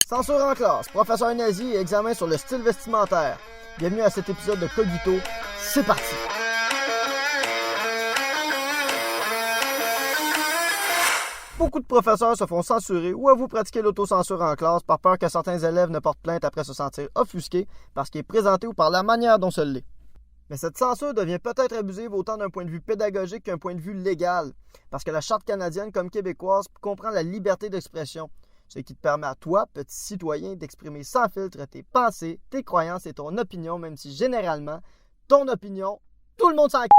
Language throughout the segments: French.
Censure en classe, professeur nazi et examen sur le style vestimentaire. Bienvenue à cet épisode de Cogito. C'est parti! Beaucoup de professeurs se font censurer ou avouent pratiquer l'autocensure en classe par peur que certains élèves ne portent plainte après se sentir offusqués par ce qui est présenté ou par la manière dont ce l'est. Mais cette censure devient peut-être abusive autant d'un point de vue pédagogique qu'un point de vue légal, parce que la Charte canadienne comme québécoise comprend la liberté d'expression, ce qui te permet à toi, petit citoyen, d'exprimer sans filtre tes pensées, tes croyances et ton opinion, même si généralement, ton opinion, tout le monde s'en c***.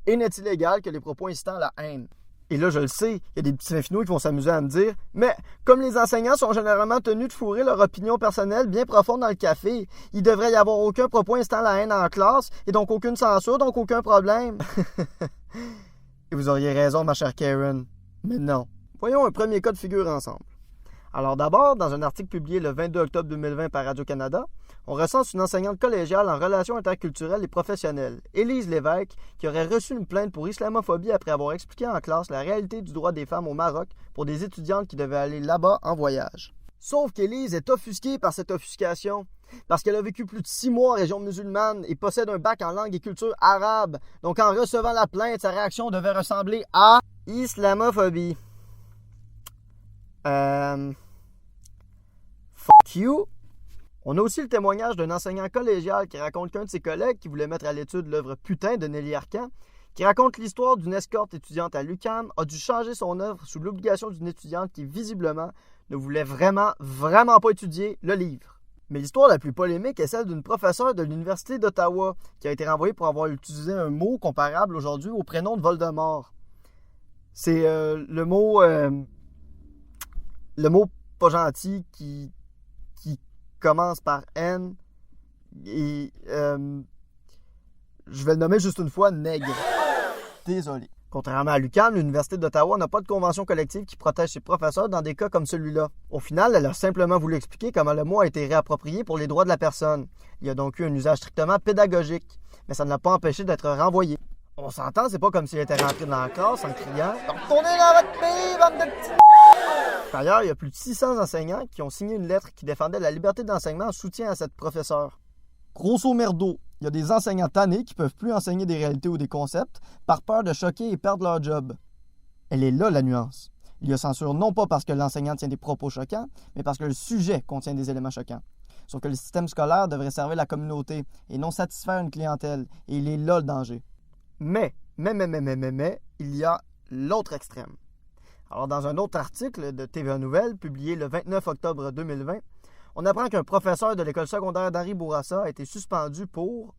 Et n'est illégal que les propos incitant à la haine. Et là, je le sais, il y a des petits finaux qui vont s'amuser à me dire « Mais comme les enseignants sont généralement tenus de fourrer leur opinion personnelle bien profonde dans le café, il devrait y avoir aucun propos incitant à la haine en classe, et donc aucune censure, donc aucun problème. » Et vous auriez raison, ma chère Karen. Mais non. Voyons un premier cas de figure ensemble. Alors d'abord, dans un article publié le 22 octobre 2020 par Radio-Canada, on recense une enseignante collégiale en relations interculturelles et professionnelles, Élise Lévesque, qui aurait reçu une plainte pour islamophobie après avoir expliqué en classe la réalité du droit des femmes au Maroc pour des étudiantes qui devaient aller là-bas en voyage. Sauf qu'Élise est offusquée par cette offuscation, parce qu'elle a vécu plus de 6 mois en région musulmane et possède un bac en langue et culture arabe. Donc en recevant la plainte, sa réaction devait ressembler à islamophobie. Fuck you. On a aussi le témoignage d'un enseignant collégial qui raconte qu'un de ses collègues qui voulait mettre à l'étude l'œuvre Putain de Nelly Arcan, qui raconte l'histoire d'une escorte étudiante à l'UQAM, a dû changer son œuvre sous l'obligation d'une étudiante qui, visiblement, ne voulait vraiment pas étudier le livre. Mais l'histoire la plus polémique est celle d'une professeure de l'Université d'Ottawa qui a été renvoyée pour avoir utilisé un mot comparable aujourd'hui au prénom de Voldemort. C'est le mot pas gentil qui commence par N et je vais le nommer juste une fois nègre. Désolé. Contrairement à l'UQAM, l'Université d'Ottawa n'a pas de convention collective qui protège ses professeurs dans des cas comme celui-là. Au final, elle a simplement voulu expliquer comment le mot a été réapproprié pour les droits de la personne. Il y a donc eu un usage strictement pédagogique, mais ça ne l'a pas empêché d'être renvoyé. On s'entend, c'est pas comme s'il était rentré dans la classe en criant « Retournez dans votre pays, bande de petits... » D'ailleurs, il y a plus de 600 enseignants qui ont signé une lettre qui défendait la liberté d'enseignement en soutien à cette professeure. Grosso merdo, il y a des enseignants tannés qui ne peuvent plus enseigner des réalités ou des concepts par peur de choquer et perdre leur job. Elle est là la nuance. Il y a censure non pas parce que l'enseignant tient des propos choquants, mais parce que le sujet contient des éléments choquants. Sauf que le système scolaire devrait servir la communauté et non satisfaire une clientèle, et il est là le danger. Mais, il y a l'autre extrême. Alors, dans un autre article de TVA Nouvelles, publié le 29 octobre 2020, on apprend qu'un professeur de l'école secondaire d'Henri Bourassa a été suspendu pour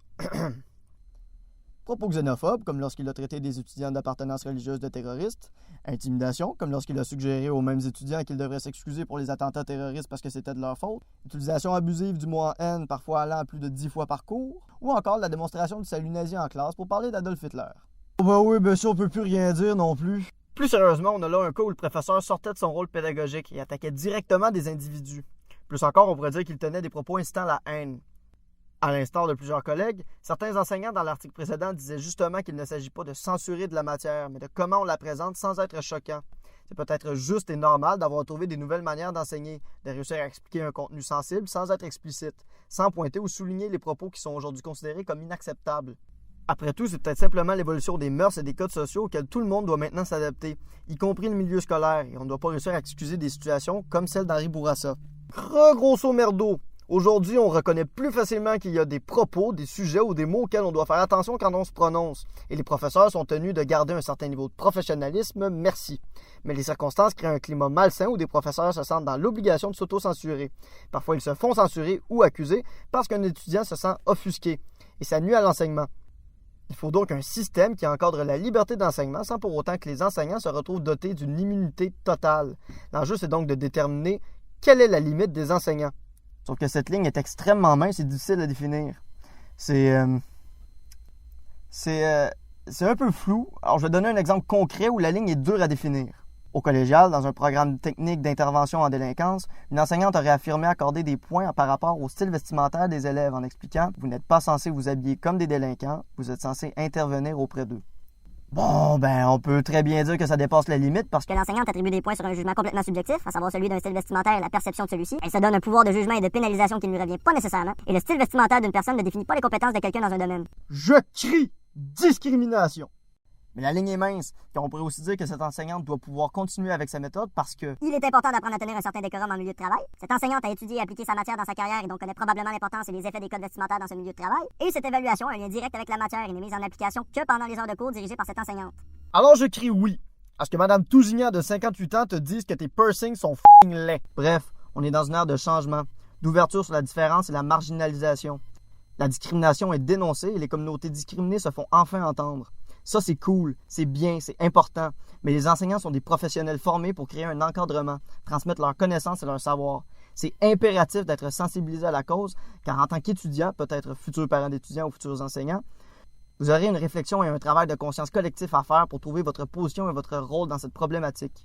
propos xénophobes, comme lorsqu'il a traité des étudiants d'appartenance religieuse de terroristes, intimidation, comme lorsqu'il a suggéré aux mêmes étudiants qu'ils devraient s'excuser pour les attentats terroristes parce que c'était de leur faute, utilisation abusive du mot en haine, parfois allant à plus de 10 fois par cours, ou encore la démonstration du salut nazi en classe pour parler d'Adolf Hitler. Oh ben oui, ben ça on peut plus rien dire non plus. Plus sérieusement, on a là un cas où le professeur sortait de son rôle pédagogique et attaquait directement des individus. Plus encore, on pourrait dire qu'il tenait des propos incitant à la haine. À l'instar de plusieurs collègues, certains enseignants dans l'article précédent disaient justement qu'il ne s'agit pas de censurer de la matière, mais de comment on la présente sans être choquant. C'est peut-être juste et normal d'avoir trouvé des nouvelles manières d'enseigner, de réussir à expliquer un contenu sensible sans être explicite, sans pointer ou souligner les propos qui sont aujourd'hui considérés comme inacceptables. Après tout, c'est peut-être simplement l'évolution des mœurs et des codes sociaux auxquels tout le monde doit maintenant s'adapter, y compris le milieu scolaire, et on ne doit pas réussir à excuser des situations comme celle d'Henri Bourassa. Grosso merdo, aujourd'hui, on reconnaît plus facilement qu'il y a des propos, des sujets ou des mots auxquels on doit faire attention quand on se prononce, et les professeurs sont tenus de garder un certain niveau de professionnalisme, merci. Mais les circonstances créent un climat malsain où des professeurs se sentent dans l'obligation de s'auto-censurer. Parfois, ils se font censurer ou accuser parce qu'un étudiant se sent offusqué, et ça nuit à l'enseignement. Il faut donc un système qui encadre la liberté d'enseignement sans pour autant que les enseignants se retrouvent dotés d'une immunité totale. L'enjeu, c'est donc de déterminer quelle est la limite des enseignants. Sauf que cette ligne est extrêmement mince et difficile à définir. C'est un peu flou. Alors, je vais donner un exemple concret où la ligne est dure à définir. Au collégial, dans un programme technique d'intervention en délinquance, une enseignante aurait affirmé accorder des points par rapport au style vestimentaire des élèves en expliquant « Vous n'êtes pas censé vous habiller comme des délinquants, vous êtes censé intervenir auprès d'eux ». Bon, ben, on peut très bien dire que ça dépasse la limite parce que Que l'enseignante attribue des points sur un jugement complètement subjectif, à savoir celui d'un style vestimentaire et la perception de celui-ci. Elle se donne un pouvoir de jugement et de pénalisation qui ne lui revient pas nécessairement. Et le style vestimentaire d'une personne ne définit pas les compétences de quelqu'un dans un domaine. je crie discrimination. Mais la ligne est mince, car on pourrait aussi dire que cette enseignante doit pouvoir continuer avec sa méthode parce que Il est important d'apprendre à tenir un certain décorum en milieu de travail. Cette enseignante a étudié et appliqué sa matière dans sa carrière et donc connaît probablement l'importance et les effets des codes vestimentaires dans ce milieu de travail. Et cette évaluation a un lien direct avec la matière et n'est mise en application que pendant les heures de cours dirigées par cette enseignante. alors je crie oui. À ce que Madame Tousignan de 58 ans te dise que tes piercings sont f***ing laids. Bref, on est dans une ère de changement, d'ouverture sur la différence et la marginalisation. La discrimination est dénoncée et les communautés discriminées se font enfin entendre. Ça, c'est cool, c'est bien, c'est important. Mais les enseignants sont des professionnels formés pour créer un encadrement, transmettre leurs connaissances et leur savoir. C'est impératif d'être sensibilisé à la cause, car en tant qu'étudiant, peut-être futur parent d'étudiants ou futurs enseignants, vous aurez une réflexion et un travail de conscience collectif à faire pour trouver votre position et votre rôle dans cette problématique.